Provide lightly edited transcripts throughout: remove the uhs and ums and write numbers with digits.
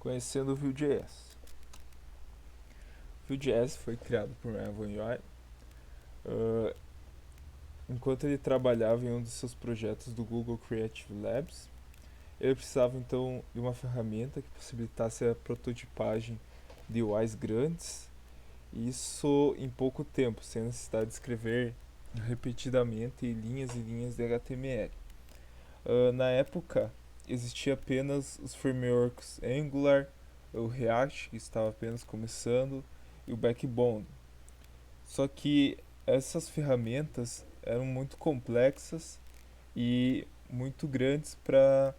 Conhecendo o Vue.js. O Vue.js foi criado por Evan UI enquanto ele trabalhava em um dos seus projetos do Google Creative Labs. Ele precisava então de uma ferramenta que possibilitasse a prototipagem de UIs grandes, e isso em pouco tempo, sem necessidade de escrever repetidamente linhas e linhas de HTML. Na época, existia apenas os frameworks Angular, o React, que estava apenas começando, e o Backbone. Só que essas ferramentas eram muito complexas e muito grandes para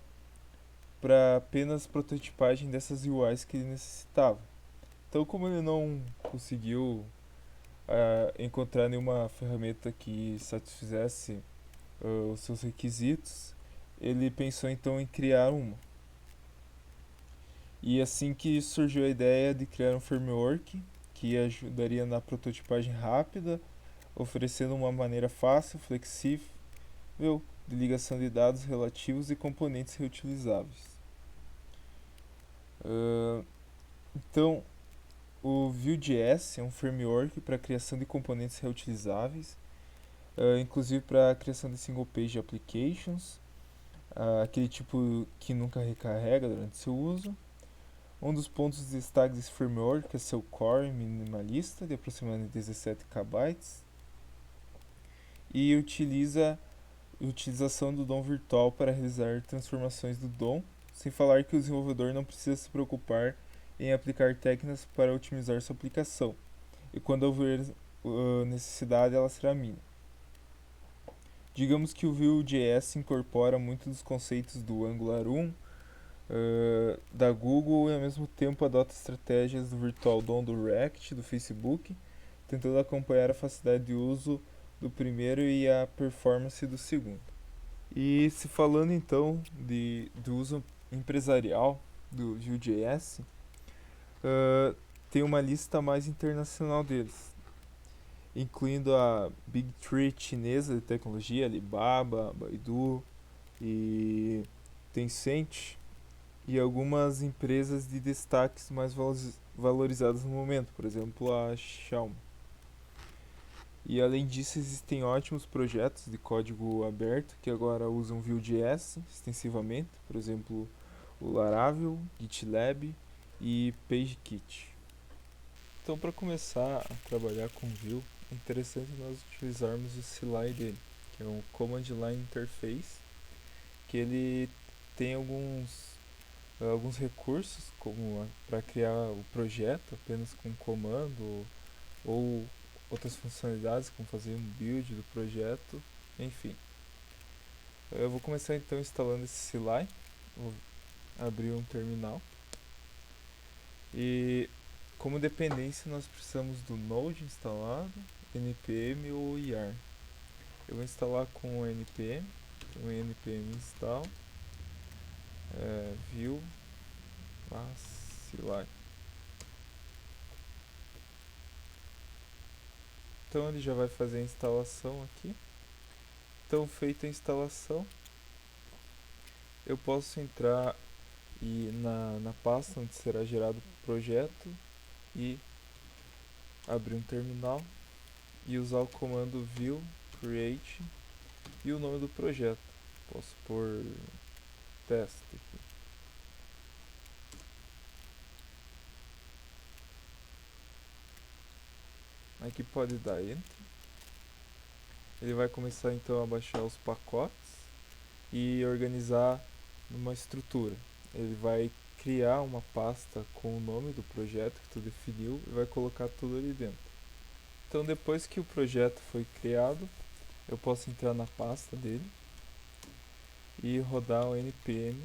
apenas prototipagem dessas UIs que ele necessitava. Então, como ele não conseguiu encontrar nenhuma ferramenta que satisfizesse os seus requisitos, ele pensou então em criar uma. E assim que surgiu a ideia de criar um framework que ajudaria na prototipagem rápida, oferecendo uma maneira fácil, flexível de ligação de dados relativos e componentes reutilizáveis. Uh, então, o Vue.js é um framework para a criação de componentes reutilizáveis, inclusive para a criação de single page applications, aquele tipo que nunca recarrega durante seu uso. Um dos pontos de destaque desse framework é seu core minimalista, de aproximadamente 17 KB, e utiliza a utilização do DOM virtual para realizar transformações do DOM, sem falar que o desenvolvedor não precisa se preocupar em aplicar técnicas para otimizar sua aplicação, e quando houver necessidade ela será mínima. Digamos que o Vue.js incorpora muitos dos conceitos do Angular 1, da Google, e ao mesmo tempo adota estratégias do Virtual DOM do React, do Facebook, tentando acompanhar a facilidade de uso do primeiro e a performance do segundo. E se falando então do uso empresarial do Vue.js, uh, tem uma lista mais internacional deles, incluindo a Big Three chinesa de tecnologia, Alibaba, Baidu e Tencent, e algumas empresas de destaques mais valorizadas no momento, por exemplo a Xiaomi. E além disso, existem ótimos projetos de código aberto que agora usam Vue.js extensivamente, por exemplo o Laravel, GitLab e PageKit. Então, para começar a trabalhar com Vue, é interessante nós utilizarmos o CLI dele, que é um Command Line Interface, que ele tem alguns recursos, como para criar o projeto apenas com comando, ou outras funcionalidades, como fazer um build do projeto, enfim. Eu vou começar então instalando esse CLI, vou abrir um terminal, e como dependência nós precisamos do Node instalado, npm ou yar. Eu vou instalar com o npm, então npm install vue CLI. Então ele já vai fazer a instalação aqui. Então, feita a instalação, eu posso entrar na pasta onde será gerado o projeto e abrir um terminal e usar o comando vue create e o nome do projeto. Posso pôr teste aqui. Aqui pode dar enter. Ele vai começar então a baixar os pacotes e organizar numa estrutura. Ele vai criar uma pasta com o nome do projeto que tu definiu e vai colocar tudo ali dentro. Então, depois que o projeto foi criado, eu posso entrar na pasta dele e rodar o npm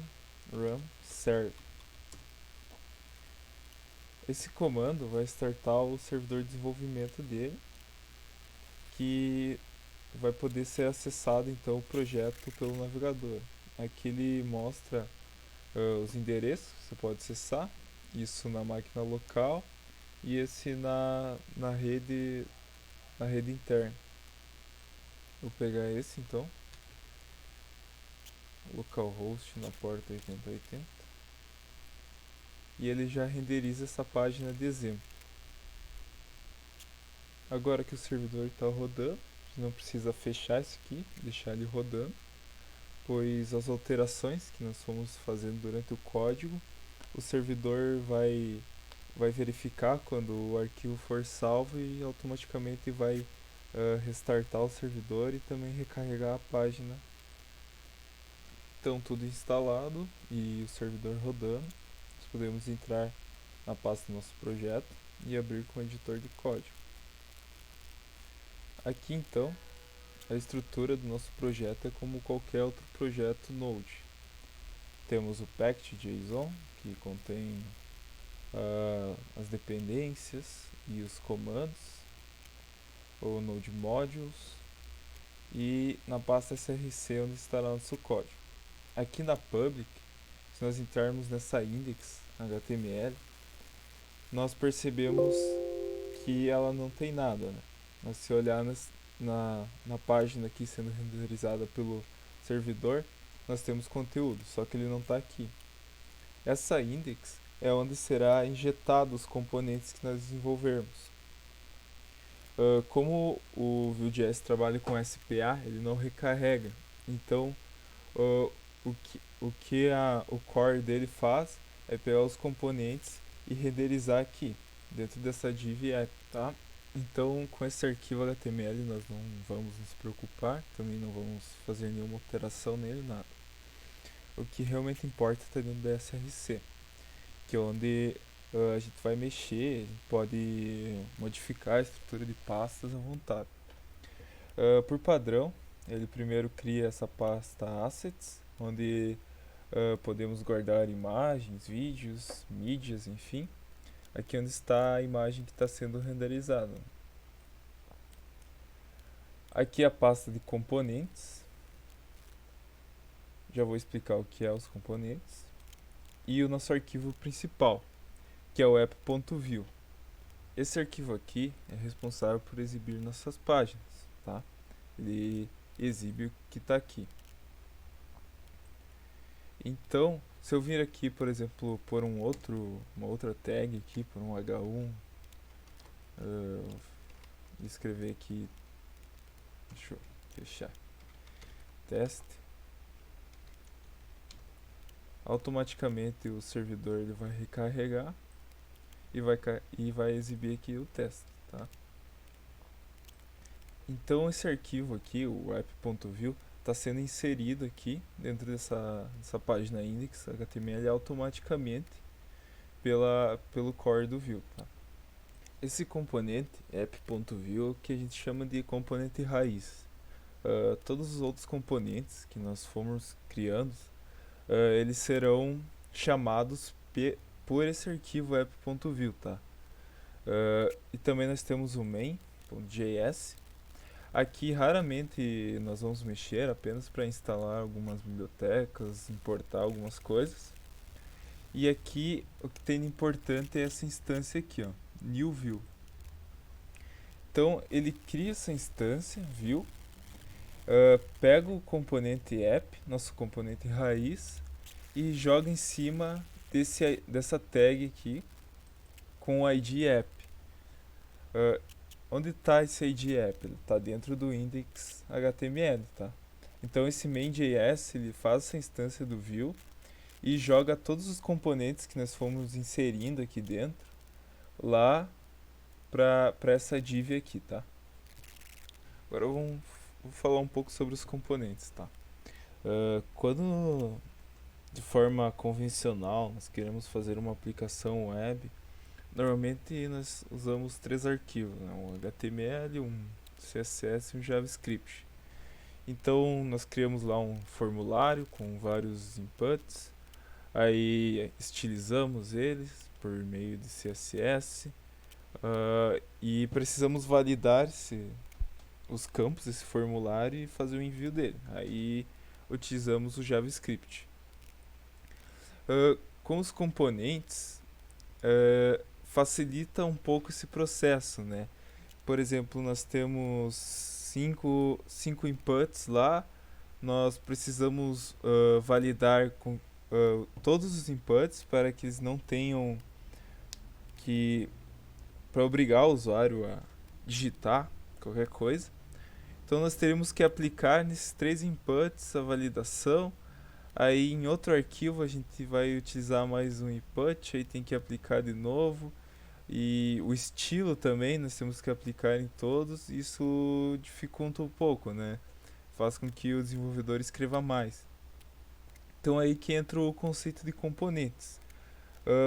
run serve. Esse comando vai startar o servidor de desenvolvimento dele, que vai poder ser acessado então o projeto pelo navegador. Aqui ele mostra os endereços que você pode acessar, isso na máquina local e esse na rede interna. Vou pegar esse então, localhost na porta 8080, e ele já renderiza essa página de exemplo. Agora que o servidor está rodando, não precisa fechar isso aqui, deixar ele rodando, pois as alterações que nós fomos fazendo durante o código, o servidor vai verificar quando o arquivo for salvo e automaticamente vai restartar o servidor e também recarregar a página. Então tudo instalado e o servidor rodando, nós podemos entrar na pasta do nosso projeto e abrir com o editor de código. Aqui então, a estrutura do nosso projeto é como qualquer outro projeto Node. Temos o package.json, que contém as dependências e os comandos, o Node Modules, e na pasta src onde estará nosso código. Aqui na public, se nós entrarmos nessa index.html, nós percebemos que ela não tem nada, né? Mas se olhar na página aqui sendo renderizada pelo servidor, nós temos conteúdo, só que ele não está aqui. Essa index é onde será injetado os componentes que nós desenvolvermos. Como o Vue.js trabalha com SPA, ele não recarrega. Então, o core dele faz é pegar os componentes e renderizar aqui, dentro dessa div app, tá? Então, com esse arquivo HTML nós não vamos nos preocupar, também não vamos fazer nenhuma alteração nele, nada. O que realmente importa está dentro da src, que é onde a gente vai mexer, a gente pode modificar a estrutura de pastas à vontade. Por padrão, ele primeiro cria essa pasta assets, onde podemos guardar imagens, vídeos, mídias, enfim. Aqui onde está a imagem que está sendo renderizada. Aqui a pasta de componentes. Já vou explicar o que é os componentes. E o nosso arquivo principal, que é o app.vue. Esse arquivo aqui é responsável por exibir nossas páginas, tá? Ele exibe o que está aqui. Então, se eu vir aqui, por exemplo, por uma outra tag aqui, por um h1, escrever aqui, deixa eu fechar, teste, automaticamente o servidor ele vai recarregar e vai exibir aqui o teste, tá? Então esse arquivo aqui, o app.vue, está sendo inserido aqui dentro dessa página index.html automaticamente pelo core do Vue, tá? Esse componente app.vue é o que a gente chama de componente raiz. Todos os outros componentes que nós fomos criando, eles serão chamados por esse arquivo app.vue, tá? E também nós temos o main.js. Aqui raramente nós vamos mexer, apenas para instalar algumas bibliotecas, importar algumas coisas. E aqui o que tem de importante é essa instância aqui, ó, new view. Então ele cria essa instância, view, pega o componente app, nosso componente raiz, e joga em cima dessa tag aqui com o id app. Onde está esse id app? Ele está dentro do index.html, tá? Então esse main.js ele faz essa instância do view e joga todos os componentes que nós fomos inserindo aqui dentro lá para essa div aqui, tá? Agora vou falar um pouco sobre os componentes, tá? Quando de forma convencional nós queremos fazer uma aplicação web, normalmente nós usamos 3 arquivos, né? Um HTML, um CSS e um JavaScript. Então nós criamos lá um formulário com vários inputs, aí estilizamos eles por meio de CSS, e precisamos validar os campos desse formulário e fazer o envio dele. Aí utilizamos o JavaScript. Com os componentes, facilita um pouco esse processo, né? Por exemplo, nós temos 5 inputs lá, nós precisamos validar todos os inputs para que eles não tenham que para obrigar o usuário a digitar qualquer coisa. Então nós teremos que aplicar nesses 3 inputs a validação. Aí em outro arquivo a gente vai utilizar mais um input, aí tem que aplicar de novo. E o estilo também nós temos que aplicar em todos. Isso dificulta um pouco, né? Faz com que o desenvolvedor escreva mais. Então aí que entra o conceito de componentes.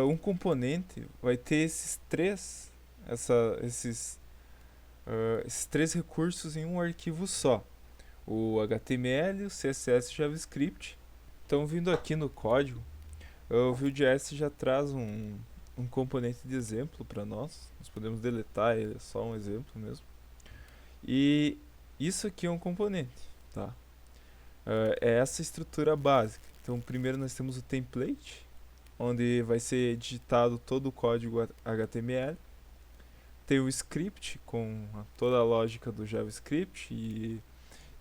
Um componente vai ter esses 3 recursos em um arquivo só: o HTML, o CSS e o JavaScript. Então, vindo aqui no código, o Vue.js já traz um componente de exemplo para nós. Nós podemos deletar ele, é só um exemplo mesmo. E isso aqui é um componente, tá? É essa estrutura básica. Então, primeiro nós temos o template, onde vai ser digitado todo o código HTML. Tem o script com toda a lógica do JavaScript e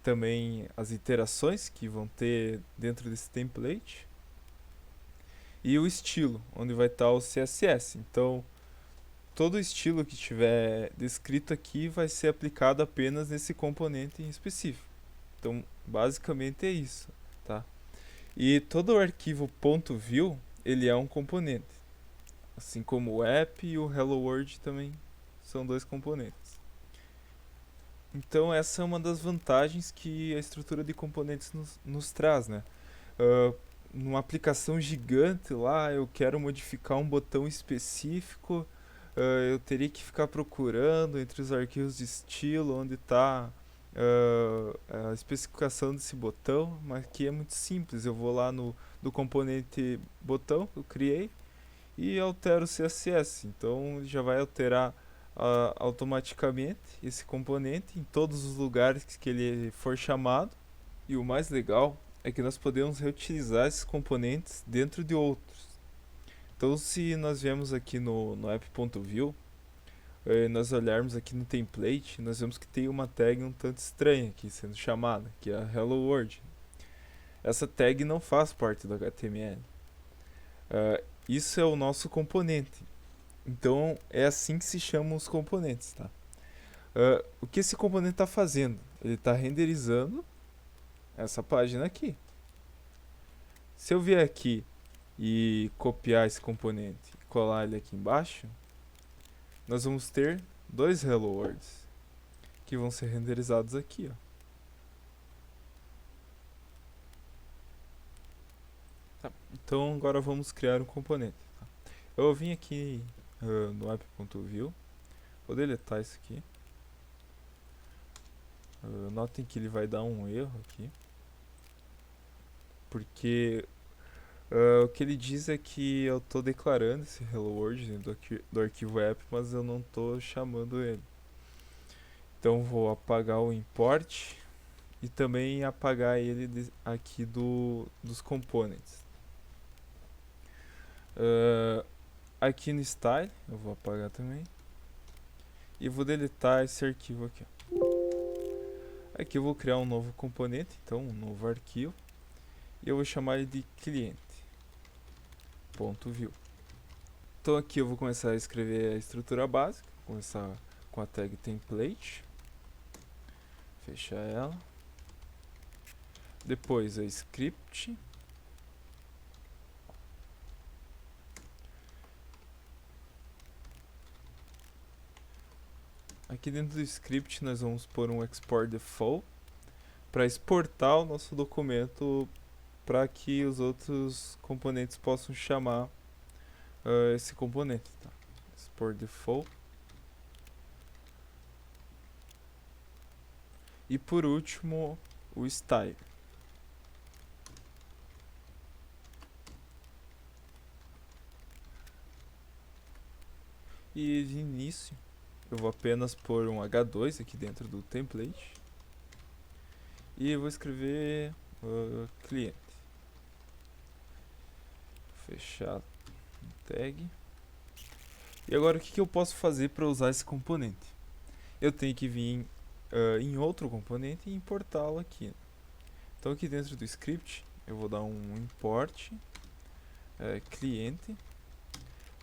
também as iterações que vão ter dentro desse template. E o estilo, onde vai estar o CSS. Então, todo o estilo que estiver descrito aqui vai ser aplicado apenas nesse componente em específico. Então, basicamente é isso, tá? E todo o arquivo .vue, ele é um componente. Assim como o app e o Hello World também são 2 componentes. Então essa é uma das vantagens que a estrutura de componentes nos traz, né? Numa aplicação gigante lá, eu quero modificar um botão específico, eu teria que ficar procurando entre os arquivos de estilo onde está a especificação desse botão, mas aqui é muito simples. Eu vou lá do componente botão que eu criei e altero o CSS. Então já vai alterar automaticamente esse componente em todos os lugares que ele for chamado. E o mais legal é que nós podemos reutilizar esses componentes dentro de outros. Então, se nós viemos aqui no app.vue, nós olharmos aqui no template, nós vemos que tem uma tag um tanto estranha aqui sendo chamada, que é a Hello World. Essa tag não faz parte do HTML. Isso é o nosso componente. Então é assim que se chamam os componentes, tá? O que esse componente está fazendo? Ele está renderizando essa página aqui. Se eu vier aqui e copiar esse componente e colar ele aqui embaixo, nós vamos ter 2 Hello Worlds que vão ser renderizados aqui, ó. Tá. Então agora vamos criar um componente. Tá? Eu vim aqui no app.vue, vou deletar isso aqui. Notem que ele vai dar um erro aqui, porque o que ele diz é que eu estou declarando esse Hello World do arquivo app, mas eu não estou chamando ele. Então vou apagar o import e também apagar ele aqui dos components. Aqui no style eu vou apagar também e vou deletar esse arquivo aqui, ó. Aqui eu vou criar um novo componente, então um novo arquivo, e eu vou chamar ele de cliente.vue. Então aqui eu vou começar a escrever a estrutura básica, começar com a tag template, fechar ela, depois a script, aqui dentro do script nós vamos pôr um export default para exportar o nosso documento para que os outros componentes possam chamar esse componente, tá? Export default. E por último, o style. E de início, eu vou apenas pôr um H2 aqui dentro do template. E eu vou escrever cliente. Fechar tag. E agora o que eu posso fazer para usar esse componente? Eu tenho que vir em outro componente e importá-lo aqui. Então aqui dentro do script eu vou dar um import cliente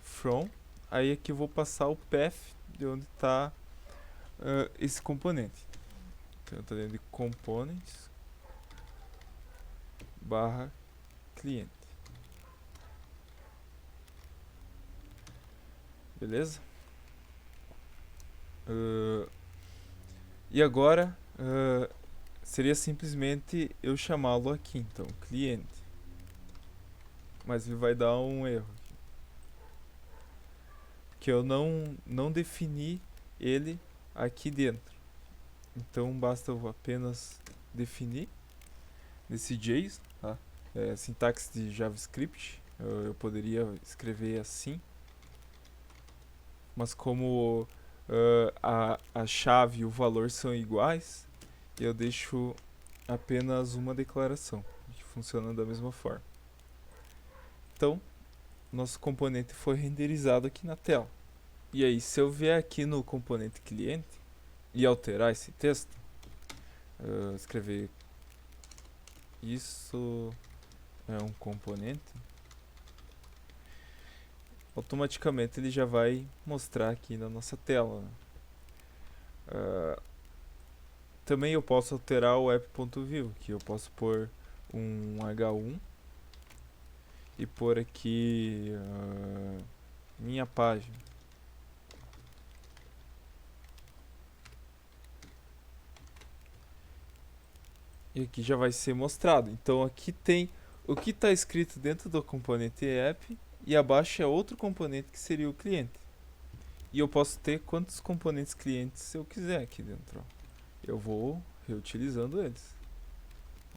from, aí aqui eu vou passar o path de onde está esse componente. Então eu estou dentro de components barra cliente. Beleza? E agora seria simplesmente eu chamá-lo aqui, então, cliente. Mas ele vai dar um erro aqui, que eu não defini ele aqui dentro. Então basta eu apenas definir nesse JSON, tá? Sintaxe de JavaScript, eu poderia escrever assim, mas como a chave e o valor são iguais, eu deixo apenas uma declaração, que funciona da mesma forma. Então, nosso componente foi renderizado aqui na tela. E aí, se eu vier aqui no componente cliente e alterar esse texto, escrever isso é um componente, automaticamente ele já vai mostrar aqui na nossa tela, né? Também eu posso alterar o app.view, que eu posso pôr um H1 e pôr aqui minha página. E aqui já vai ser mostrado. Então aqui tem o que está escrito dentro do componente app e abaixo é outro componente que seria o cliente. E eu posso ter quantos componentes clientes eu quiser aqui dentro. Ó. Eu vou reutilizando eles.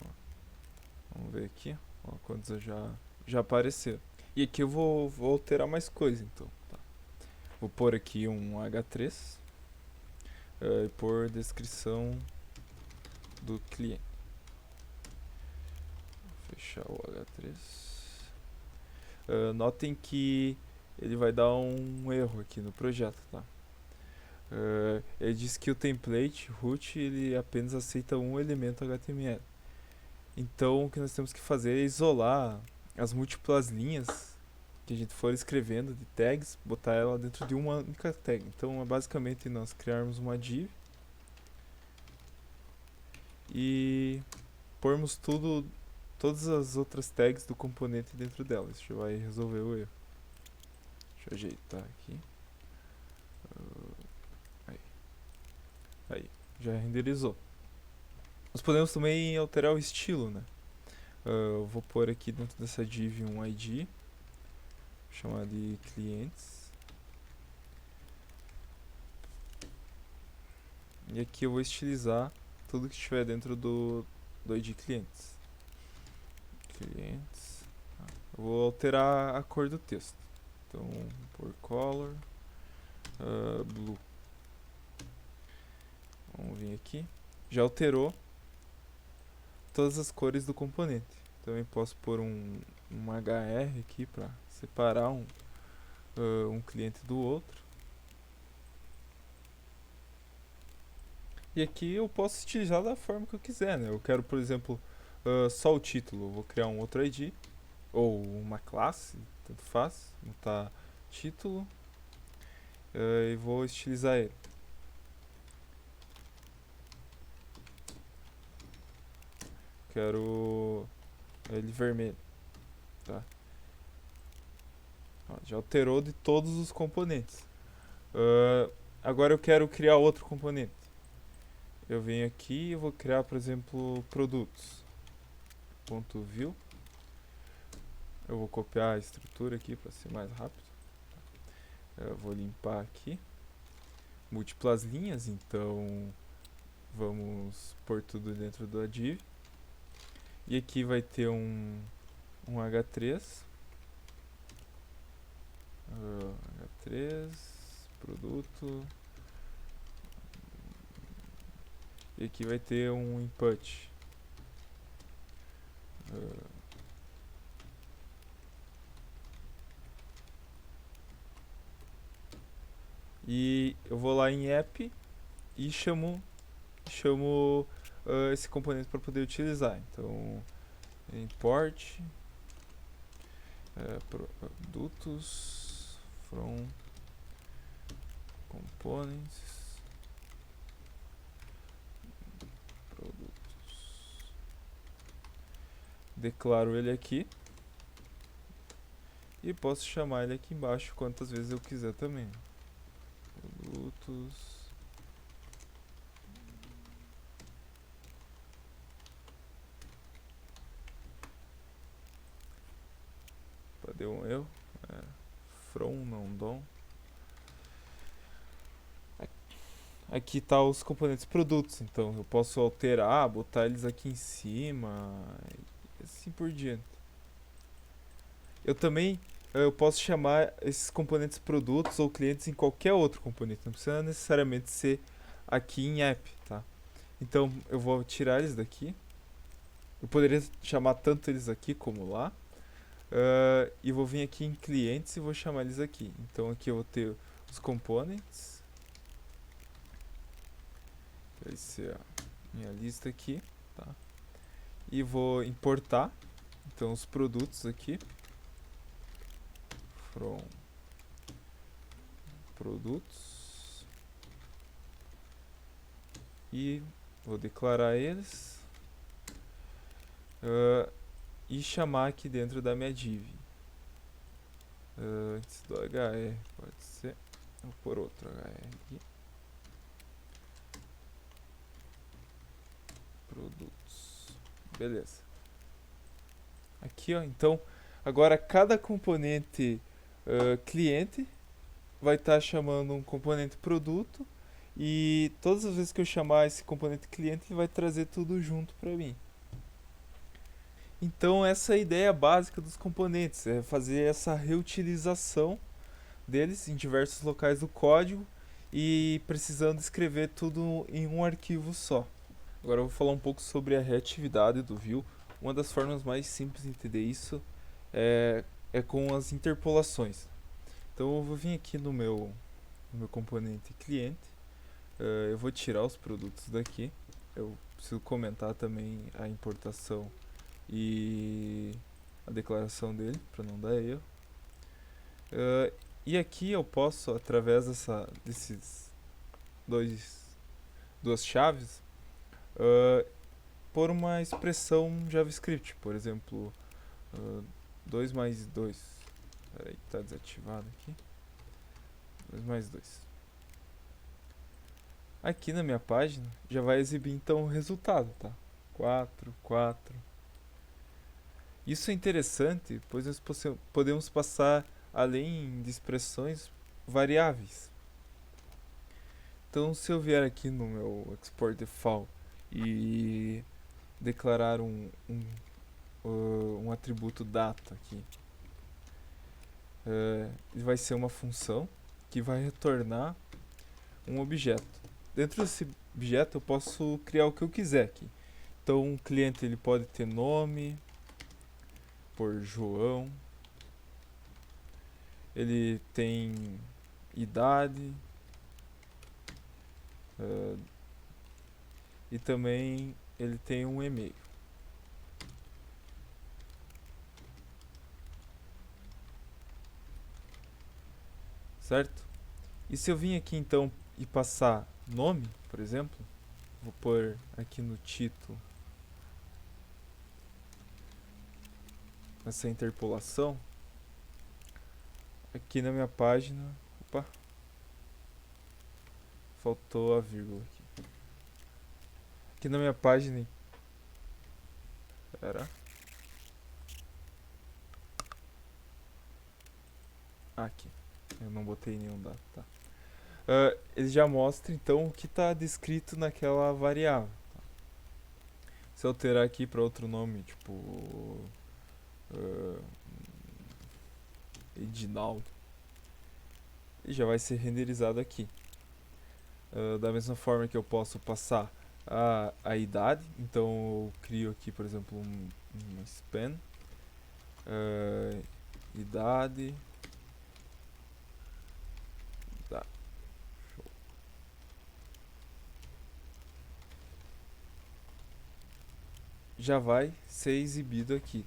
Ó. Vamos ver aqui, ó, quantos já apareceram. E aqui eu vou alterar mais coisa, então. Tá. Vou pôr aqui um H3 e pôr descrição do cliente. Vou fechar o H3. Notem que ele vai dar um erro aqui no projeto, tá? Ele diz que o template root ele apenas aceita um elemento HTML. Então o que nós temos que fazer é isolar as múltiplas linhas que a gente for escrevendo de tags, botar ela dentro de uma única tag. Então é basicamente nós criarmos uma div e pormos todas as outras tags do componente dentro dela. Isso já vai resolver o erro. Deixa eu ajeitar aqui. Aí, já renderizou. Nós podemos também alterar o estilo, né? Eu vou pôr aqui dentro dessa div um ID, chamar de clientes. E aqui eu vou estilizar tudo que estiver dentro do ID clientes. Eu vou alterar a cor do texto. Então, por color blue. Vamos vir aqui. Já alterou todas as cores do componente. Também posso pôr um HR aqui para separar um cliente do outro. E aqui eu posso estilizar da forma que eu quiser, né? Eu quero, por exemplo, só o título. Eu vou criar um outro ID ou uma classe, tanto faz. Botar título e vou estilizar ele. Quero ele vermelho, tá? Ó, já alterou de todos os componentes. Agora eu quero criar outro componente. Eu venho aqui e vou criar, por exemplo, produtos. .view. Eu vou copiar a estrutura aqui para ser mais rápido. Eu vou limpar aqui. Múltiplas linhas, então vamos pôr tudo dentro da div. E aqui vai ter um H3. H3, produto. E aqui vai ter um input. E eu vou lá em app e chamo esse componente para poder utilizar. Então, import produtos from components produtos. Declaro ele aqui e posso chamar ele aqui embaixo quantas vezes eu quiser também. Produtos. Deu um erro. From, não dom. Aqui tá os componentes produtos, então eu posso alterar, botar eles aqui em cima e assim por diante. Eu posso chamar esses componentes produtos ou clientes em qualquer outro componente, não precisa necessariamente ser aqui em app, tá? Então eu vou tirar eles daqui. Eu poderia chamar tanto eles aqui como lá. E vou vir aqui em clientes e vou chamar eles aqui. Então aqui eu vou ter os components. Vai ser a minha lista aqui, tá? E vou importar então os produtos aqui from produtos e vou declarar eles e chamar aqui dentro da minha div antes do hr, pode ser, vou pôr outro hr aqui, produtos, beleza. Aqui, ó, então agora cada componente cliente vai estar chamando um componente produto e todas as vezes que eu chamar esse componente cliente ele vai trazer tudo junto para mim. Então essa é a ideia básica dos componentes, é fazer essa reutilização deles em diversos locais do código e precisando escrever tudo em um arquivo só. Agora eu vou falar um pouco sobre a reatividade do Vue. Uma das formas mais simples de entender isso é com as interpolações. Então eu vou vir aqui no meu componente cliente, eu vou tirar os produtos daqui, eu preciso comentar também a importação e a declaração dele para não dar erro. E aqui eu posso, através desses duas chaves, pôr uma expressão JavaScript, por exemplo, 2 mais 2. Peraí, está desativado aqui. 2 mais 2. Aqui na minha página já vai exibir então o resultado, tá? 4, 4. Isso é interessante, pois nós podemos passar além de expressões variáveis. Então, se eu vier aqui no meu export default e declarar um atributo data aqui, ele vai ser uma função que vai retornar um objeto. Dentro desse objeto eu posso criar o que eu quiser aqui. Então, um cliente ele pode ter nome, por João, ele tem idade e também ele tem um e-mail. Certo? E se eu vim aqui então e passar nome, por exemplo, vou pôr aqui no título essa interpolação, aqui na minha página, opa, faltou a vírgula aqui. Aqui na minha página, aqui, eu não botei nenhum dado, tá? Ele já mostra então o que está descrito naquela variável. Tá? Se eu alterar aqui para outro nome, tipo Edinaldo, ele já vai ser renderizado aqui. Da mesma forma que eu posso passar a idade, então eu crio aqui, por exemplo, uma span, idade, tá. Show. Já vai ser exibido aqui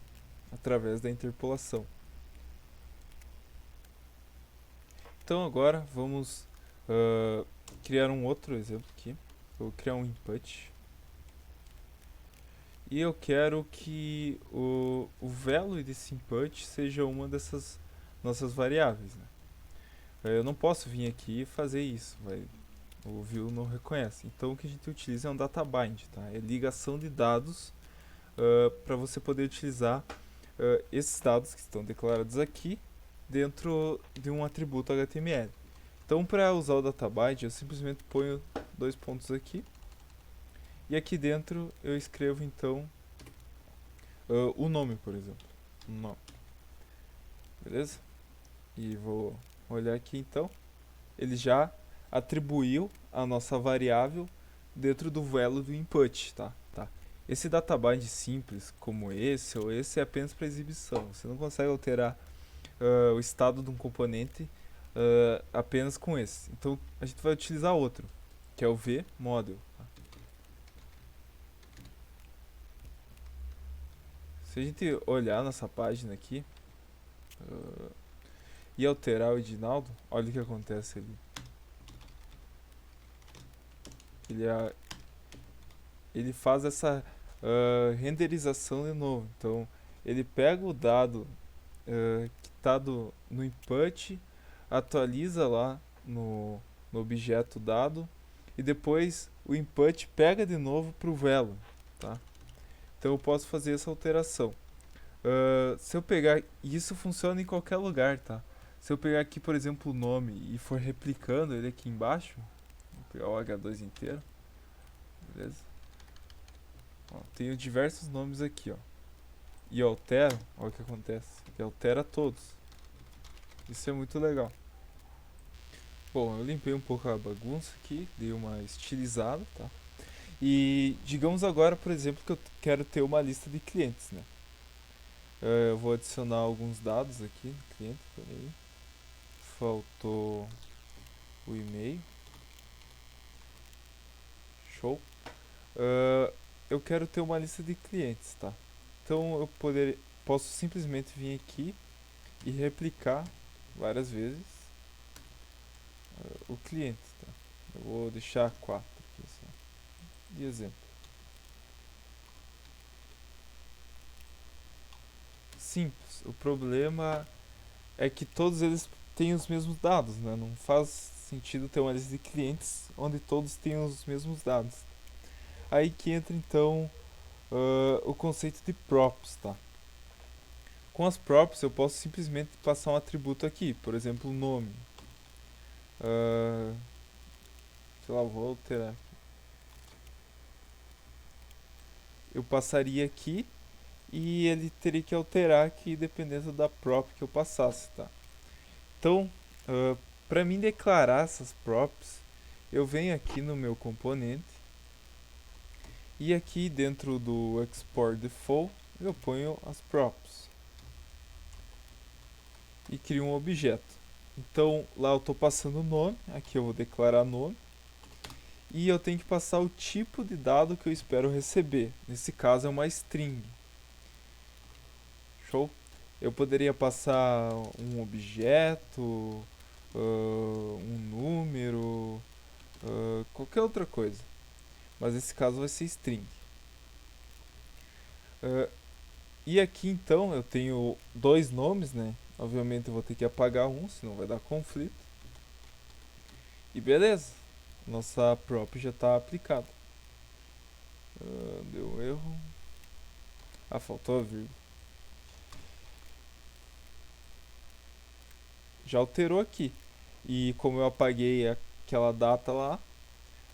através da interpolação. Então agora vamos criar um outro exemplo aqui. Eu vou criar um input. E eu quero que o value desse input seja uma dessas nossas variáveis, né? Eu não posso vir aqui e fazer isso, o view não reconhece. Então o que a gente utiliza é um data bind, tá? É ligação de dados para você poder utilizar esses dados que estão declarados aqui dentro de um atributo HTML. Então para usar o data bind eu simplesmente ponho 2 pontos aqui e aqui dentro eu escrevo então o nome, por exemplo. Nome. Beleza? E vou olhar aqui então. Ele já atribuiu a nossa variável dentro do value do input, tá? Esse databind simples, como esse ou esse, é apenas para exibição. Você não consegue alterar o estado de um componente apenas com esse. Então a gente vai utilizar outro, que é o vModel. Tá? Se a gente olhar nessa página aqui e alterar o Edinaldo, olha o que acontece ali. Ele faz essa renderização de novo. Então ele pega o dado que está no input, atualiza lá no objeto dado e depois o input pega de novo para o value, tá? Então eu posso fazer essa alteração. Se eu pegar, isso funciona em qualquer lugar, tá? Se eu pegar aqui, por exemplo, o nome e for replicando ele aqui embaixo, vou pegar o H2 inteiro, beleza? Ó, tenho diversos nomes aqui, ó. E eu altero, olha o que acontece. Ele altera todos. Isso é muito legal. Bom, eu limpei um pouco a bagunça aqui, dei uma estilizada, tá? E digamos agora, por exemplo, que eu quero ter uma lista de clientes, né? Eu vou adicionar alguns dados aqui no cliente, peraí. Faltou o e-mail. Show. Eu quero ter uma lista de clientes, tá? Então eu posso simplesmente vir aqui e replicar várias vezes o cliente, tá? Eu vou deixar 4 aqui só, de exemplo. Simples. O problema é que todos eles têm os mesmos dados, né? Não faz sentido ter uma lista de clientes onde todos têm os mesmos dados. Aí que entra então o conceito de props, tá? Com as props eu posso simplesmente passar um atributo aqui, por exemplo, o nome. Sei lá, vou alterar aqui. Eu passaria aqui e ele teria que alterar aqui dependendo da prop que eu passasse, tá? Então, para mim declarar essas props, eu venho aqui no meu componente e aqui dentro do export default eu ponho as props e crio um objeto. Então lá eu estou passando o nome, aqui eu vou declarar nome e eu tenho que passar o tipo de dado que eu espero receber. Nesse caso é uma string. Show? Eu poderia passar um objeto, um número, qualquer outra coisa. Mas nesse caso vai ser string. E aqui então eu tenho dois nomes, né? Obviamente eu vou ter que apagar um, senão vai dar conflito. E beleza, nossa prop já está aplicada. Deu erro. Faltou a vírgula. Já alterou aqui. E como eu apaguei aquela data lá,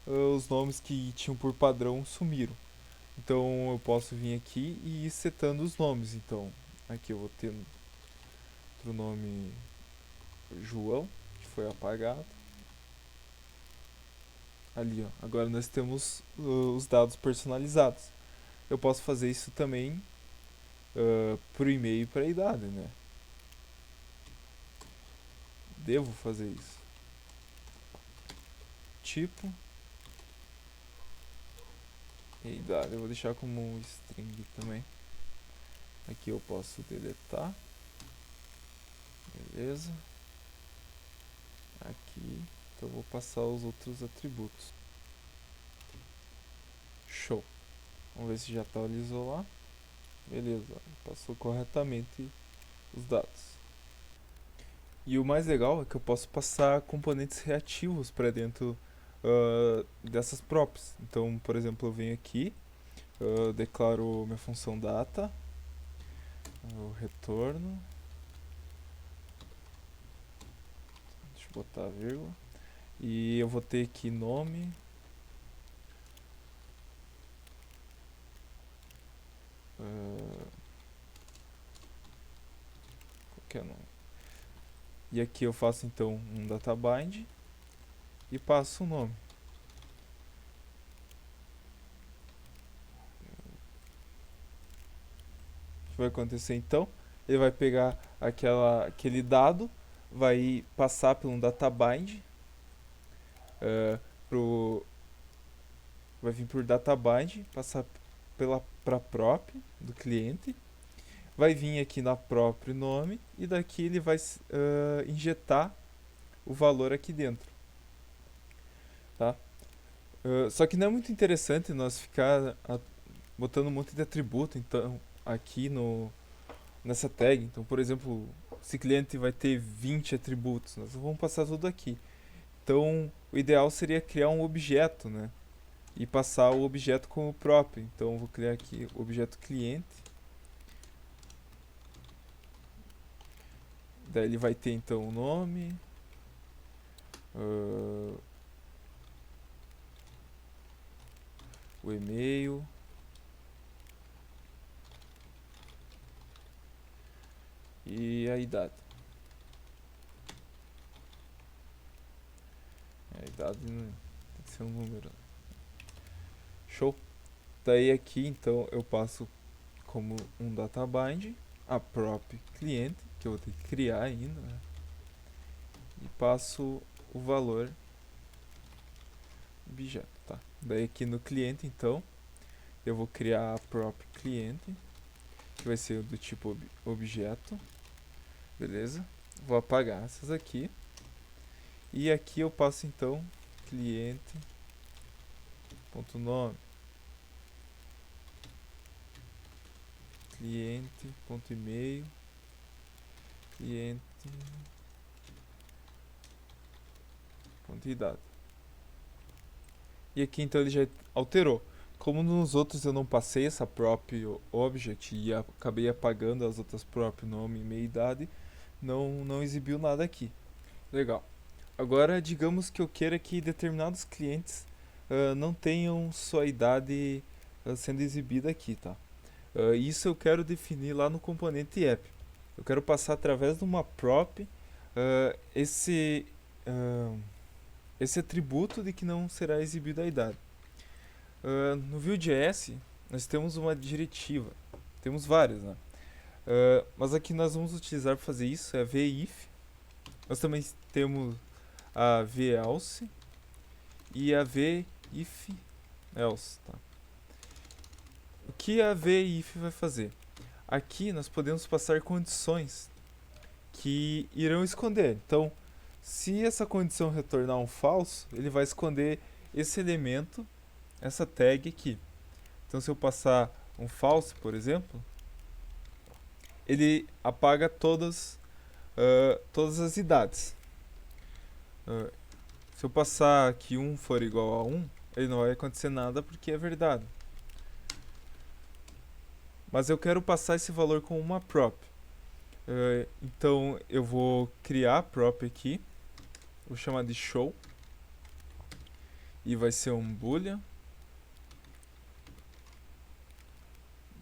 os nomes que tinham por padrão sumiram. Então eu posso vir aqui e ir setando os nomes. Então aqui eu vou ter outro nome João, que foi apagado. Ali, ó. Agora nós temos os dados personalizados. Eu posso fazer isso também por e-mail e para a idade, né? Devo fazer isso. Tipo e idade, eu vou deixar como um string também. Aqui eu posso deletar. Beleza. aqui. Então eu vou passar os outros atributos. Show. Vamos ver se já atualizou lá. Beleza, passou corretamente os dados. E o mais legal é que eu posso passar componentes reativos para dentro dessas props. Então, por exemplo, eu venho aqui, declaro minha função data, o retorno, deixa eu botar a vírgula, e eu vou ter aqui nome, qualquer nome. E aqui eu faço então um data bind e passo o nome. O que vai acontecer então? Ele vai pegar aquele dado, vai passar por um data bind, vai vir por data bind, passar para prop do cliente, vai vir aqui na próprio nome e daqui ele vai injetar o valor aqui dentro, tá? Só que não é muito interessante nós ficar botando um monte de atributo então aqui nessa tag. Então, por exemplo, esse cliente vai ter 20 atributos, nós vamos passar tudo aqui. Então, o ideal seria criar um objeto, né? E passar o objeto como próprio. Então, eu vou criar aqui o objeto cliente. Daí ele vai ter então o nome, o e-mail, e a idade. A idade tem que ser um número. Show! Daí aqui então eu passo como um data bind a prop cliente, que eu vou ter que criar ainda, né? E passo o valor objeto, tá? Daí aqui no cliente então eu vou criar a prop cliente, que vai ser do tipo objeto, beleza? Vou apagar essas aqui e aqui eu passo então cliente.nome, cliente.email, cliente.idade. E aqui então ele já alterou. Como nos outros eu não passei essa prop object e acabei apagando as outras prop nome, e-mail e idade, não exibiu nada aqui. Legal. Agora digamos que eu queira que determinados clientes não tenham sua idade sendo exibida aqui, tá? Isso eu quero definir lá no componente app. Eu quero passar através de uma prop esse atributo de que não será exibida a idade. No Vue.js nós temos uma diretiva, temos várias, né? Mas aqui nós vamos utilizar para fazer isso é a VIF. Nós também temos a VElse e a VIF else, tá? O que a VIF vai fazer? Aqui nós podemos passar condições que irão esconder. Então, se essa condição retornar um falso, ele vai esconder esse elemento, essa tag aqui. Então, se eu passar um false, por exemplo, ele apaga todas as idades. Se eu passar que 1 for igual a 1, ele não vai acontecer nada porque é verdade. Mas eu quero passar esse valor com uma prop. Então eu vou criar a prop aqui, vou chamar de show e vai ser um boolean.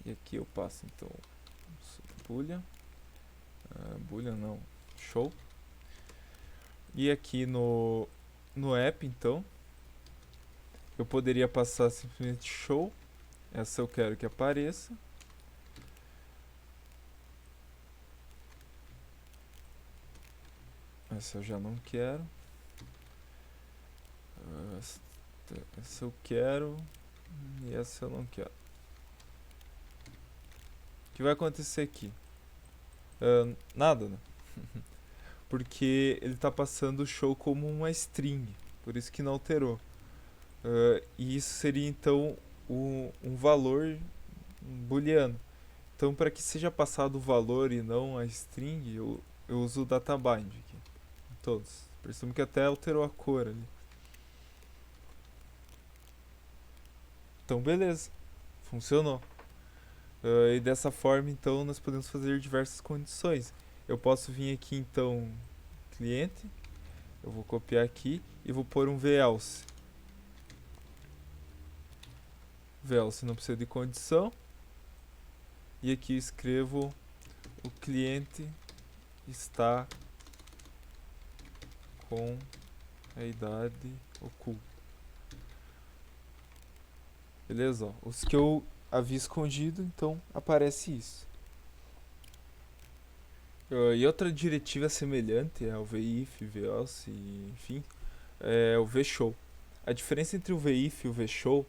E aqui eu passo então boolean, boolean não, show. E aqui no app então eu poderia passar simplesmente show, essa eu quero que apareça. Essa eu já não quero. Essa eu quero. E essa eu não quero. O que vai acontecer aqui? Nada, né? porque ele está passando o show como uma string, por isso que não alterou. E isso seria então um valor booleano. Então, para que seja passado o valor e não a string, eu uso o databind aqui, em todos. Presumo que até alterou a cor ali. Então, beleza, funcionou. E dessa forma, então, nós podemos fazer diversas condições. Eu posso vir aqui, então, cliente, eu vou copiar aqui e vou pôr um velse. Velse não precisa de condição. E aqui eu escrevo o cliente está com a idade oculta. Beleza? Ó. Os que eu havia escondido, então aparece isso. E outra diretiva semelhante ao VIF, VELSE, enfim, é o VShow. A diferença entre o VIF e o VShow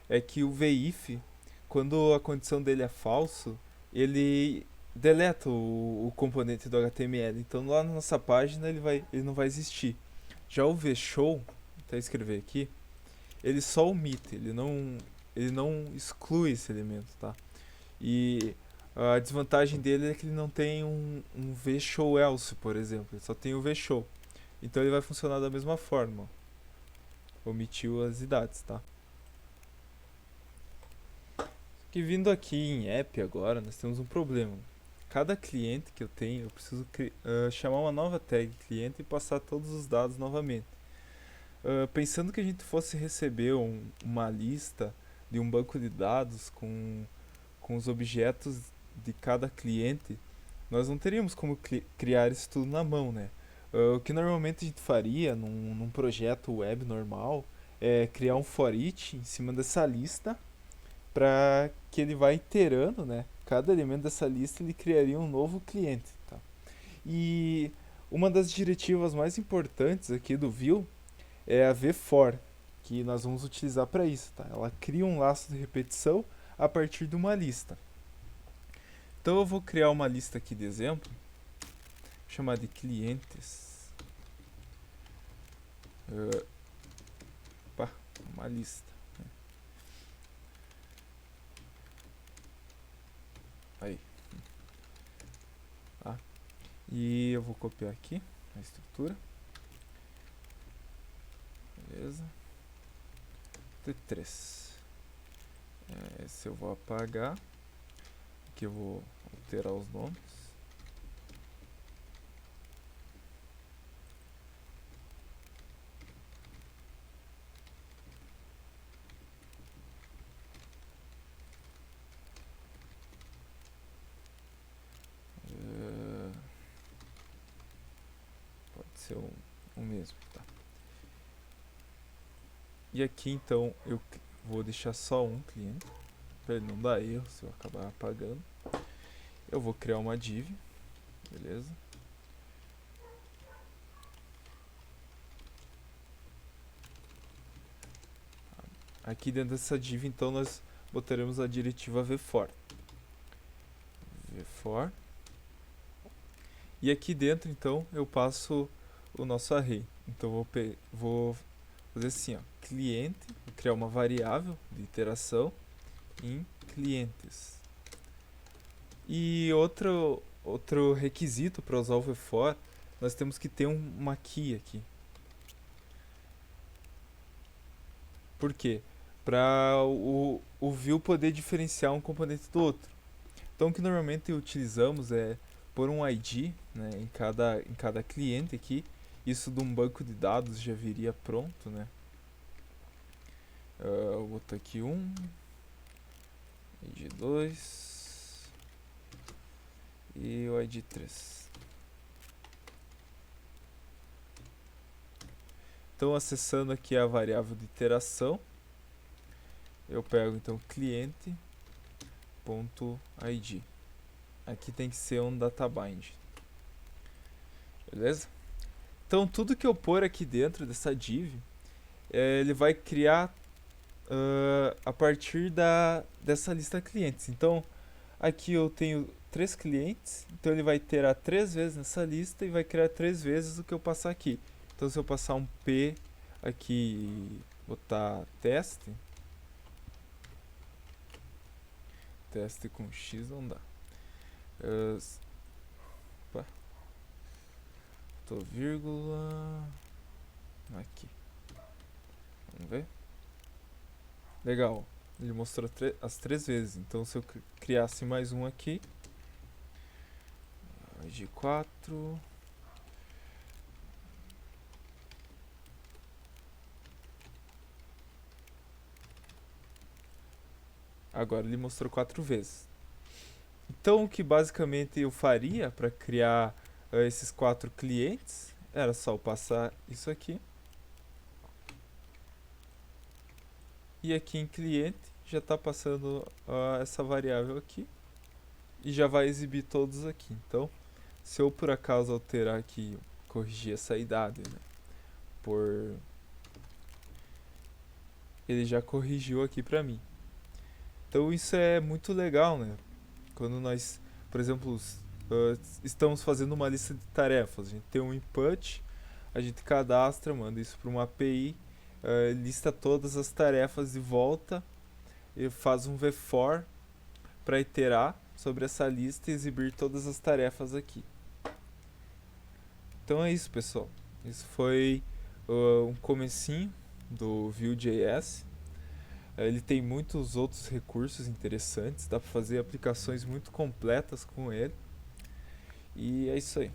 é que o VIF, quando a condição dele é falso, ele deleta o componente do HTML. Então lá na nossa página ele não vai existir. Já o VShow, até escrever aqui, ele só omite, ele não exclui esse elemento, tá? E a desvantagem dele é que ele não tem um VShow else, por exemplo, ele só tem o VShow. Então ele vai funcionar da mesma forma. Omitiu as idades, tá? E vindo aqui em app agora, nós temos um problema. Cada cliente que eu tenho, eu preciso chamar uma nova tag cliente e passar todos os dados novamente. Pensando que a gente fosse receber uma lista de um banco de dados com os objetos de cada cliente, nós não teríamos como criar isso tudo na mão, né? O que normalmente a gente faria num projeto web normal é criar um for each em cima dessa lista para que ele vá iterando, né? Cada elemento dessa lista ele criaria um novo cliente, tá? E uma das diretivas mais importantes aqui do Vue é a vFor, que nós vamos utilizar para isso, tá? Ela cria um laço de repetição a partir de uma lista. Então eu vou criar uma lista aqui de exemplo, chamada de clientes. Uma lista. Aí. Tá? E eu vou copiar aqui a estrutura. Beleza. T3. Esse eu vou apagar. Aqui eu vou alterar os nomes. Pode ser um mesmo, tá? E aqui então eu vou deixar só um cliente, para ele não dar erro se eu acabar apagando. Eu vou criar uma div, beleza? Aqui dentro dessa div então nós botaremos a diretiva vFor. vFor. E aqui dentro então eu passo o nosso array. Então vou fazer assim, ó, cliente, vou criar uma variável de iteração em clientes. E outro requisito para usar o vFor, nós temos que ter uma key aqui. Por quê? Para o Vue poder diferenciar um componente do outro. Então o que normalmente utilizamos é pôr um ID, né, em cada cliente aqui. Isso de um banco de dados já viria pronto, né? Vou botar aqui ID 2 e o ID 3. Então acessando aqui a variável de iteração, eu pego então cliente.id. Aqui tem que ser um databind. Beleza? Então tudo que eu pôr aqui dentro dessa div, ele vai criar a partir dessa lista clientes. Então aqui eu tenho 3 clientes, então ele vai iterar 3 vezes nessa lista e vai criar 3 vezes o que eu passar aqui. Então se eu passar um P aqui e botar teste, teste com X não dá. Opa, tô vírgula aqui. Vamos ver. Legal, ele mostrou as 3 vezes. Então se eu criasse mais um aqui, de 4, agora ele mostrou 4 vezes. Então o que basicamente eu faria para criar esses 4 clientes era só eu passar isso aqui. E aqui em cliente já está passando essa variável aqui e já vai exibir todos aqui. Então, se eu por acaso alterar aqui, corrigir essa idade, né, por ele já corrigiu aqui para mim. Então isso é muito legal, né? Quando nós, por exemplo, estamos fazendo uma lista de tarefas, a gente tem um input, a gente cadastra, manda isso para uma API, lista todas as tarefas de volta e faz um VFOR para iterar sobre essa lista e exibir todas as tarefas aqui. Então é isso, pessoal. Isso foi um comecinho do Vue.js. Ele tem muitos outros recursos interessantes, dá para fazer aplicações muito completas com ele. E é isso aí.